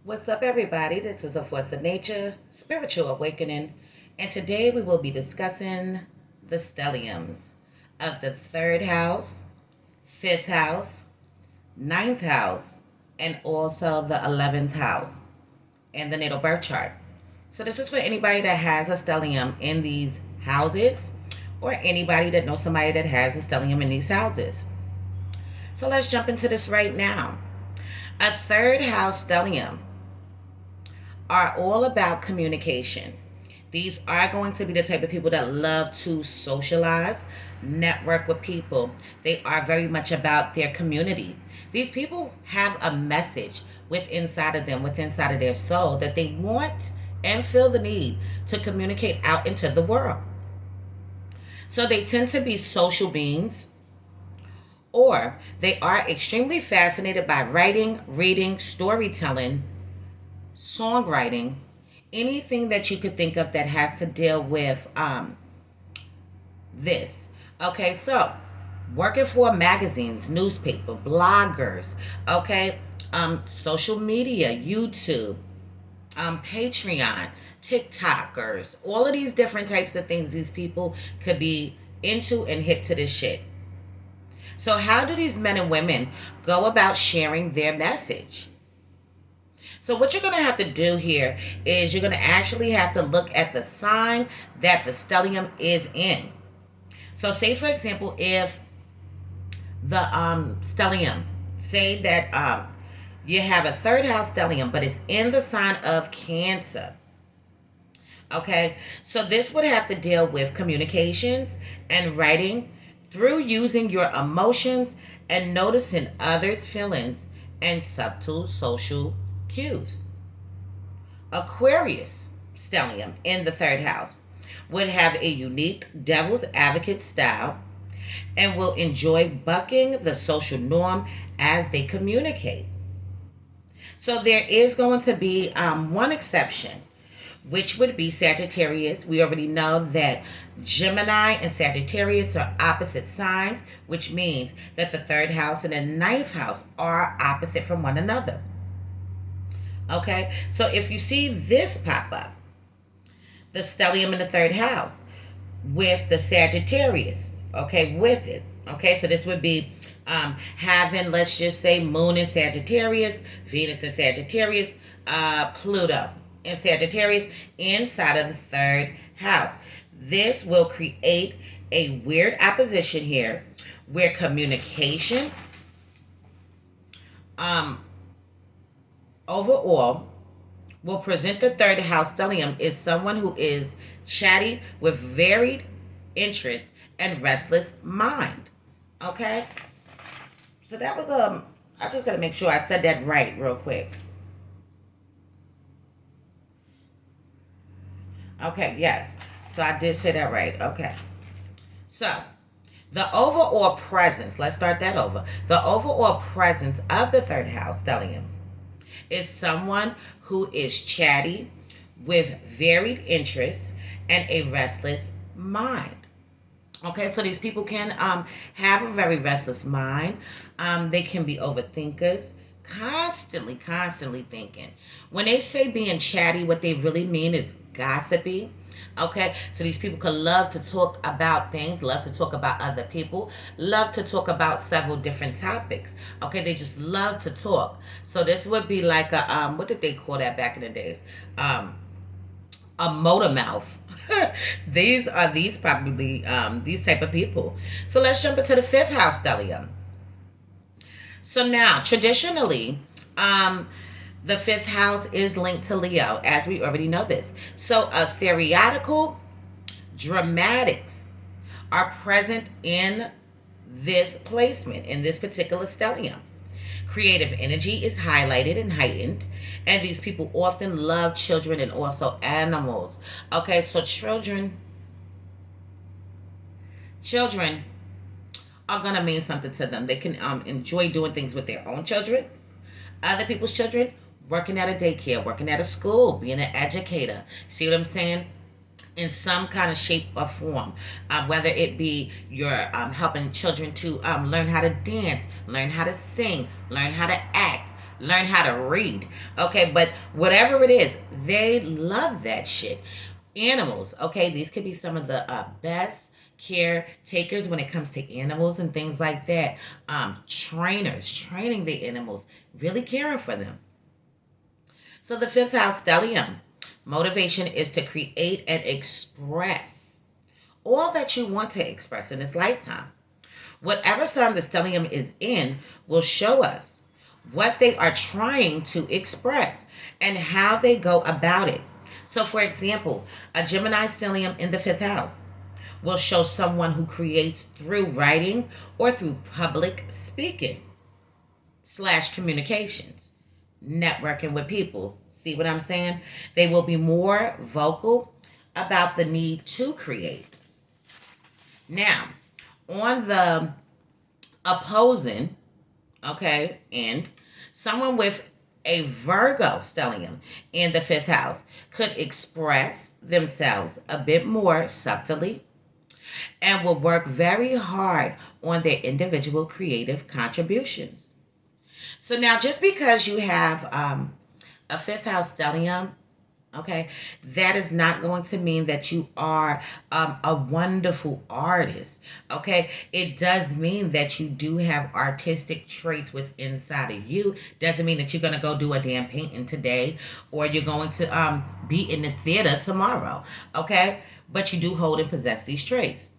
What's up, everybody? This is a Force of Nature Spiritual Awakening, and today we will be discussing the stelliums of the third house, fifth house, ninth house, and also the 11th house in the natal birth chart. So, this is for anybody that has a stellium in these houses, or anybody that knows somebody that has a stellium in these houses. So, let's jump into this right now. A third house stellium are all about communication. These are going to be the type of people that love to socialize, network with people. They are very much about their community. These people have a message within inside of them, within inside of their soul, that they want and feel the need to communicate out into the world. So they tend to be social beings, or they are extremely fascinated by writing, reading, storytelling, songwriting, anything that you could think of that has to deal with this. Okay, so working for magazines, newspaper, bloggers, okay, social media, YouTube, Patreon, TikTokers, all of these different types of things these people could be into and hit to this shit. So how do these men and women go about sharing their message? So what you're going to have to do here is you're going to actually have to look at the sign that the stellium is in. So say, for example, if the stellium, say that you have a third house stellium, but it's in the sign of Cancer. Okay, so this would have to deal with communications and writing through using your emotions and noticing others' feelings and subtle social cues. Aquarius stellium in the third house would have a unique devil's advocate style and will enjoy bucking the social norm as they communicate. So there is going to be one exception, which would be Sagittarius. We already know that Gemini and Sagittarius are opposite signs, which means that the third house and the ninth house are opposite from one another. Okay, so if you see this pop up, the stellium in the third house with the Sagittarius, okay, with it, okay, so this would be having, let's just say, Moon in Sagittarius, Venus in Sagittarius, Pluto in Sagittarius inside of the third house. This will create a weird opposition here where communication, overall, will present the third house stellium is someone who is chatty with varied interests and restless mind. Okay? So that was I just gotta make sure I said that right real quick. Okay, yes. So I did say that right. Okay. So the overall presence, let's start that over. The overall presence of the third house stellium is someone who is chatty with varied interests and a restless mind. Okay, so these people can have a very restless mind. They can be overthinkers, constantly thinking. When they say being chatty, what they really mean is gossipy. Okay, so these people could love to talk about things, love to talk about other people, love to talk about several different topics. Okay, they just love to talk. So this would be like a what did they call that back in the days? A motor mouth. These probably these type of people. So let's jump into the fifth house stellium. So now, traditionally, the fifth house is linked to Leo, as we already know this. So, theoretical dramatics are present in this placement, in this particular stellium. Creative energy is highlighted and heightened, and these people often love children and also animals. Okay, so children are gonna mean something to them. They can enjoy doing things with their own children, other people's children, working at a daycare, working at a school, being an educator. See what I'm saying? In some kind of shape or form, whether it be you're helping children to learn how to dance, learn how to sing, learn how to act, learn how to read. Okay, but whatever it is, they love that shit. Animals, okay, these could be some of the best caretakers when it comes to animals and things like that. Trainers, training the animals, really caring for them. So the fifth house stellium, motivation is to create and express all that you want to express in this lifetime. Whatever sign the stellium is in will show us what they are trying to express and how they go about it. So, for example, a Gemini stellium in the fifth house will show someone who creates through writing or through public speaking slash communications, networking with people. See what I'm saying? They will be more vocal about the need to create. Now, on the opposing, okay, end, someone with a Virgo stellium in the fifth house could express themselves a bit more subtly and will work very hard on their individual creative contributions. So now, just because you have a fifth house stellium, okay, that is not going to mean that you are a wonderful artist. Okay, it does mean that you do have artistic traits within inside of you. Doesn't mean that you're going to go do a damn painting today or you're going to be in the theater tomorrow. Okay, but you do hold and possess these traits.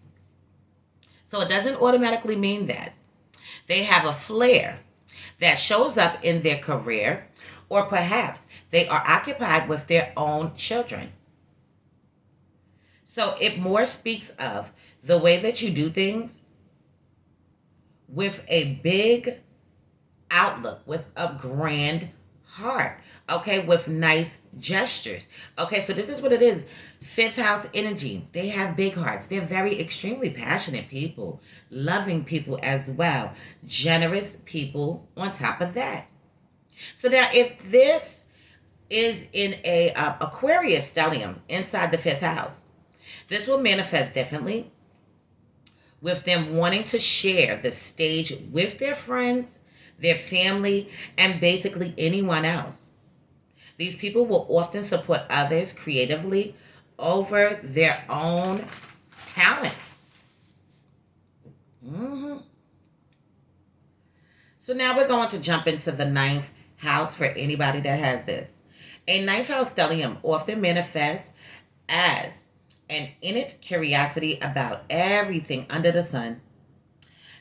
So it doesn't automatically mean that they have a flair that shows up in their career, or perhaps they are occupied with their own children. So it more speaks of the way that you do things with a big outlook, with a grand heart, okay, with nice gestures. Okay, so this is what it is. Fifth house energy. They have big hearts. They're very extremely passionate people, loving people as well, generous people on top of that. So now if this is in a Aquarius stellium inside the fifth house, this will manifest differently with them wanting to share the stage with their friends, their family, and basically anyone else. These people will often support others creatively over their own talents. So now we're going to jump into the ninth house for anybody that has this. A ninth house stellium often manifests as an innate curiosity about everything under the sun.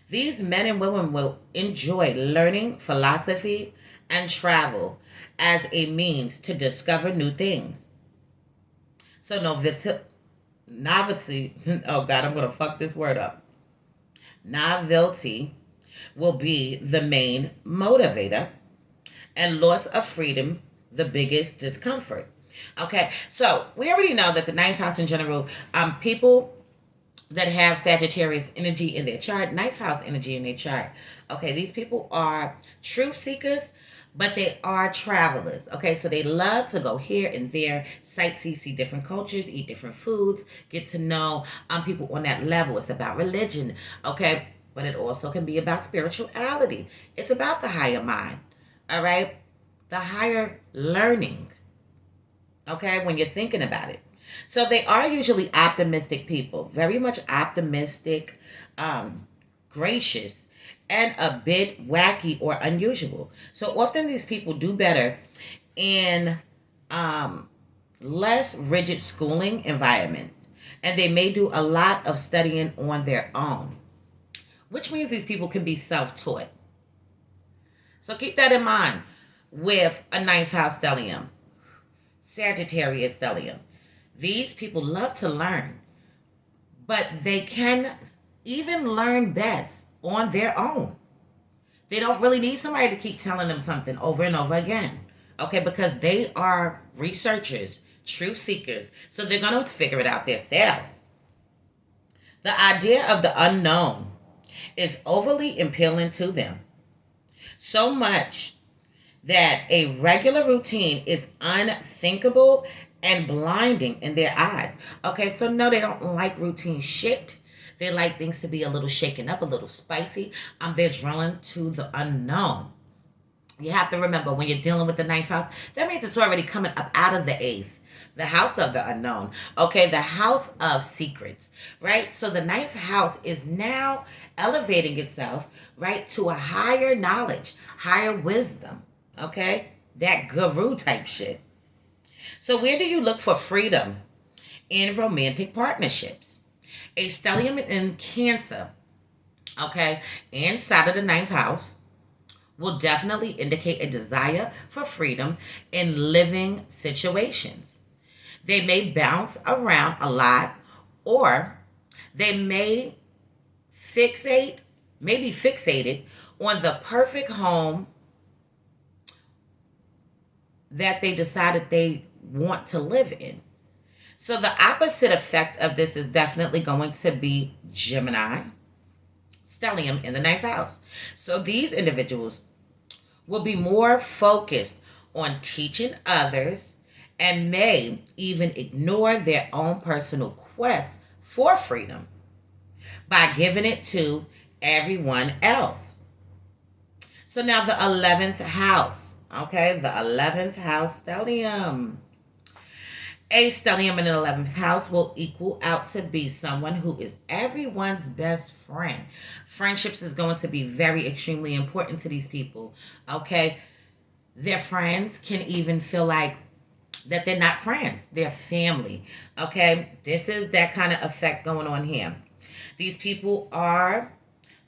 These men and women will enjoy learning philosophy and travel as a means to discover new things. So novelty, oh God, I'm going to fuck this word up. Novelty will be the main motivator, and loss of freedom the biggest discomfort. Okay, so we already know that the ninth house in general, people that have Sagittarius energy in their chart, ninth house energy in their chart, okay, these people are truth seekers, but they are travelers. Okay, so they love to go here and there, sightsee, see different cultures, eat different foods, get to know people on that level. It's about religion, okay, but it also can be about spirituality. It's about the higher mind, all right, the higher learning, okay, when you're thinking about it. So they are usually optimistic people, very much optimistic, gracious, and a bit wacky or unusual. So often these people do better in less rigid schooling environments, and they may do a lot of studying on their own, which means these people can be self-taught. So keep that in mind with a ninth house stellium, Sagittarius stellium. These people love to learn, but they can even learn best on their own. They don't really need somebody to keep telling them something over and over again, okay, because they are researchers, truth seekers, so they're going to figure it out themselves. The idea of the unknown is overly appealing to them, so much that a regular routine is unthinkable and blinding in their eyes. Okay, so no, they don't like routine shit. They like things to be a little shaken up, a little spicy. They're drawn to the unknown. You have to remember when you're dealing with the ninth house, that means it's already coming up out of the eighth. The house of the unknown. Okay, the house of secrets, right? So the ninth house is now elevating itself, right, to a higher knowledge, higher wisdom. Okay, that guru type shit. So where do you look for freedom in romantic partnerships? A stellium in Cancer, okay, inside of the ninth house will definitely indicate a desire for freedom in living situations. They may bounce around a lot, or they may be fixated on the perfect home that they decided they want to live in. So the opposite effect of this is definitely going to be Gemini, stellium in the ninth house. So these individuals will be more focused on teaching others and may even ignore their own personal quest for freedom by giving it to everyone else. So now the 11th house, okay, the 11th house stellium. A stellium in an 11th house will equal out to be someone who is everyone's best friend. Friendships is going to be very extremely important to these people, okay? Their friends can even feel like that they're not friends, they're family, okay? This is that kind of effect going on here. These people are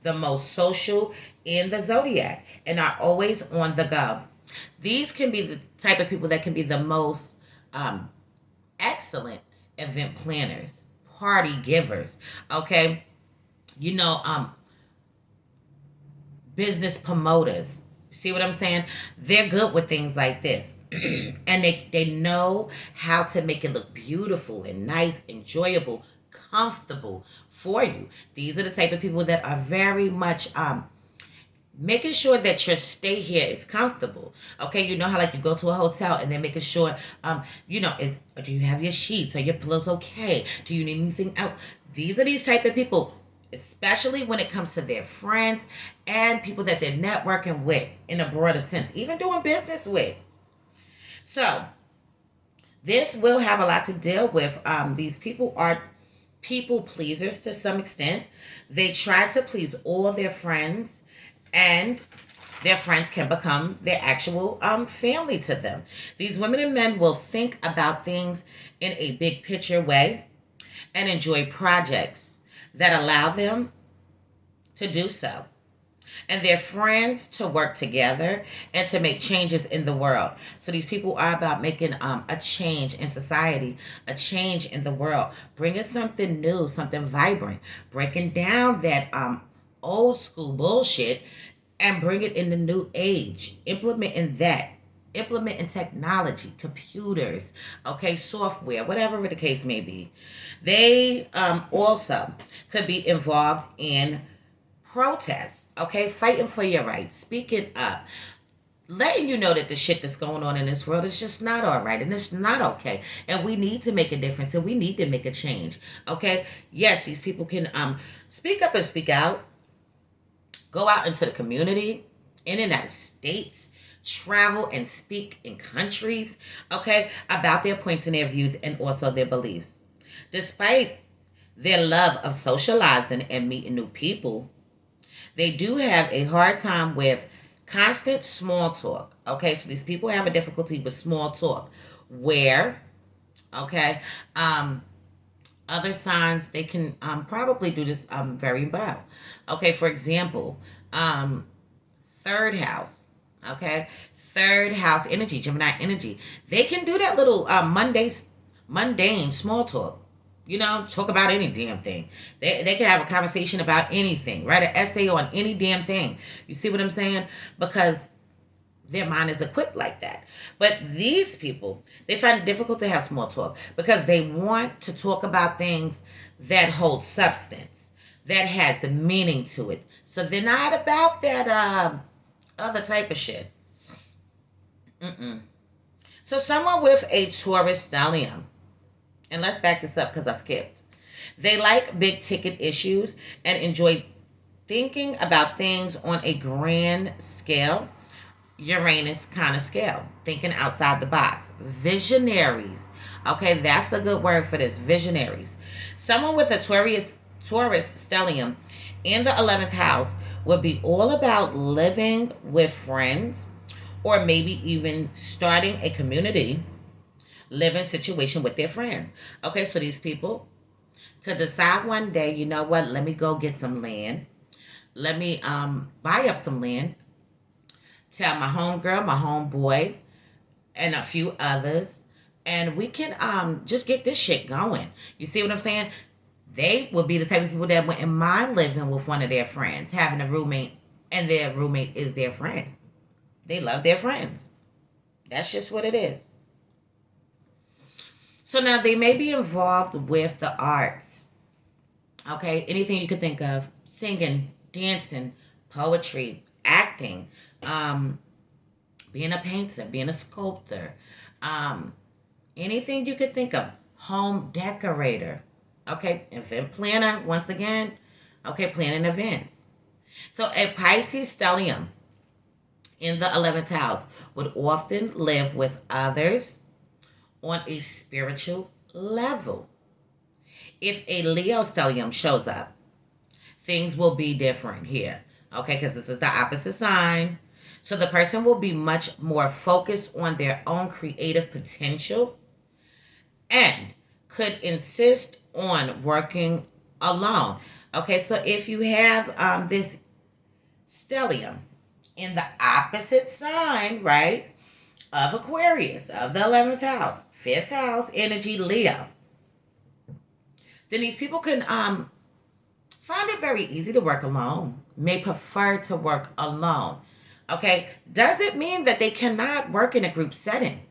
the most social in the zodiac and are always on the go. These can be the type of people that can be the most excellent event planners, party givers, okay? You know, business promoters. See what I'm saying? They're good with things like this. And they know how to make it look beautiful and nice, enjoyable, comfortable for you. These are the type of people that are very much making sure that your stay here is comfortable. Okay, you know how like you go to a hotel and they're making sure do you have your sheets? Are your pillows okay? Do you need anything else? These are these type of people, especially when it comes to their friends and people that they're networking with in a broader sense, even doing business with. So this will have a lot to deal with. These people are people pleasers to some extent. They try to please all their friends, and their friends can become their actual family to them. These women and men will think about things in a big picture way and enjoy projects that allow them to do so. And their friends to work together and to make changes in the world. So these people are about making a change in society, a change in the world, bringing something new, something vibrant, breaking down that old school bullshit and bring it in the new age, implementing technology, computers, okay, software, whatever the case may be. They also could be involved in protests, okay, fighting for your rights, speaking up, letting you know that the shit that's going on in this world is just not all right and it's not okay, and we need to make a difference and we need to make a change. Okay, yes, these people can speak up and speak out, go out into the community in the United States, travel and speak in countries, okay, about their points and their views and also their beliefs. Despite their love of socializing and meeting new people, they do have a hard time with constant small talk. Okay, so these people have a difficulty with small talk where, okay, other signs they can probably do this very well. Okay, for example, third house, okay, third house energy, Gemini energy. They can do that little mundane small talk. You know, talk about any damn thing. They can have a conversation about anything, write an essay on any damn thing. You see what I'm saying? Because their mind is equipped like that. But these people, they find it difficult to have small talk because they want to talk about things that hold substance, that has a meaning to it. So they're not about that other type of shit. So someone with a Taurus stellium, and let's back this up because I skipped. They like big ticket issues and enjoy thinking about things on a grand scale. Uranus kind of scale, thinking outside the box. Visionaries. Okay, that's a good word for this. Visionaries. Someone with a Taurus stellium in the 11th house would be all about living with friends or maybe even starting a community living situation with their friends. Okay, so these people could decide one day, you know what, let me go get some land. Let me buy up some land. Tell my homegirl, my homeboy, and a few others, and we can just get this shit going. You see what I'm saying? They would be the type of people that wouldn't mind living with one of their friends, having a roommate, and their roommate is their friend. They love their friends. That's just what it is. So now they may be involved with the arts. Okay, anything you could think of: singing, dancing, poetry, acting, being a painter, being a sculptor, anything you could think of, home decorator, okay, event planner, once again, okay, planning events. So a Pisces stellium in the 11th house would often live with others on a spiritual level. If a Leo stellium shows up, things will be different here, okay, because this is the opposite sign. So the person will be much more focused on their own creative potential and could insist on working alone. Okay, so if you have this stellium in the opposite sign, right, of Aquarius, of the 11th house, 5th house energy, Leo, then these people can find it very easy to work alone, may prefer to work alone. Okay, doesn't mean that they cannot work in a group setting,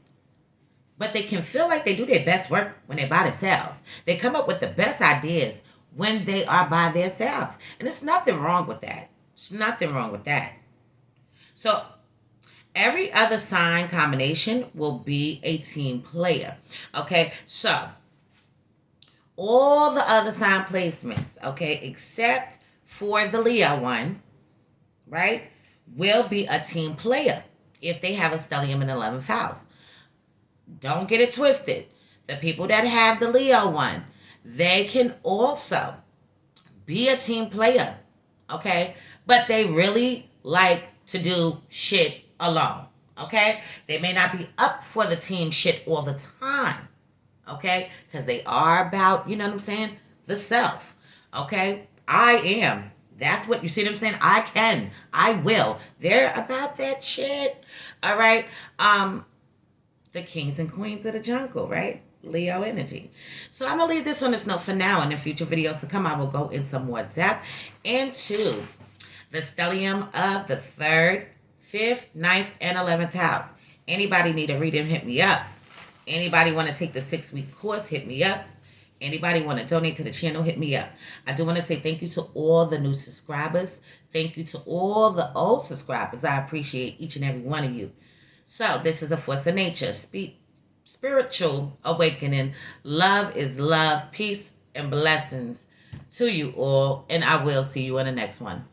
but they can feel like they do their best work when they're by themselves. They come up with the best ideas when they are by themselves. And there's nothing wrong with that. There's nothing wrong with that. So every other sign combination will be a team player. Okay, so all the other sign placements, okay, except for the Leo one, right, will be a team player if they have a stellium in the 11th house. Don't get it twisted. The people that have the Leo one, they can also be a team player, okay? But they really like to do shit alone, okay? They may not be up for the team shit all the time, okay? Because they are about, you know what I'm saying, the self, okay? I am. That's what, you see what I'm saying? I can. I will. They're about that shit, all right? The kings and queens of the jungle, right? Leo energy. So I'm going to leave this on this note for now. And in future videos to come, I will go in some more depth into the stellium of the 3rd, 5th, 9th, and 11th house. Anybody need a reading, hit me up. Anybody want to take the 6-week course, hit me up. Anybody want to donate to the channel, hit me up. I do want to say thank you to all the new subscribers. Thank you to all the old subscribers. I appreciate each and every one of you. So this is a force of nature, spiritual awakening. Love is love. Peace and blessings to you all. And I will see you in the next one.